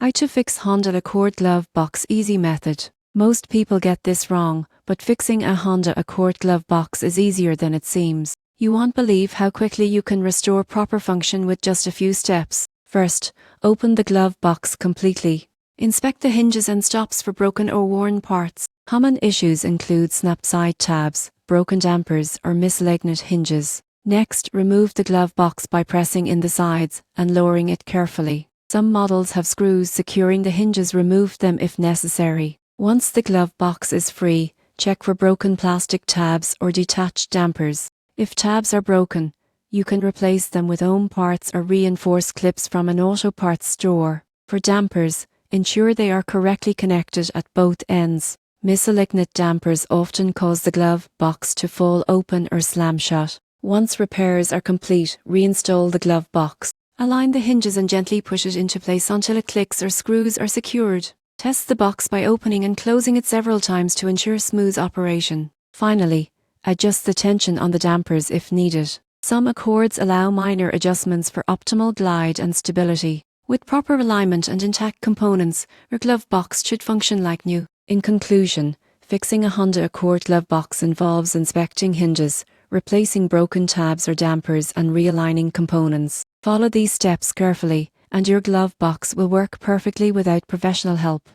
How to fix Honda Accord glove box easy method. Most people get this wrong, but fixing a Honda Accord glove box is easier than it seems. You won't believe how quickly you can restore proper function with just a few steps. First, open the glove box completely. Inspect the hinges and stops for broken or worn parts. Common issues include snap side tabs, broken dampers, or misaligned hinges. Next, remove the glove box by pressing in the sides and lowering it carefully. Some models have screws securing the hinges. Remove them if necessary. Once the glove box is free, check for broken plastic tabs or detached dampers. If tabs are broken, you can replace them with own parts or reinforced clips from an auto parts store. For dampers, ensure they are correctly connected at both ends. Misaligned dampers often cause the glove box to fall open or slam shut. Once repairs are complete, reinstall the glove box. Align the hinges and gently push it into place until it clicks or screws are secured. Test the box by opening and closing it several times to ensure smooth operation. Finally, adjust the tension on the dampers if needed. Some Accords allow minor adjustments for optimal glide and stability. With proper alignment and intact components, your glove box should function like new. In conclusion, fixing a Honda Accord glove box involves inspecting hinges, replacing broken tabs or dampers, and realigning components. Follow these steps carefully, and your glove box will work perfectly without professional help.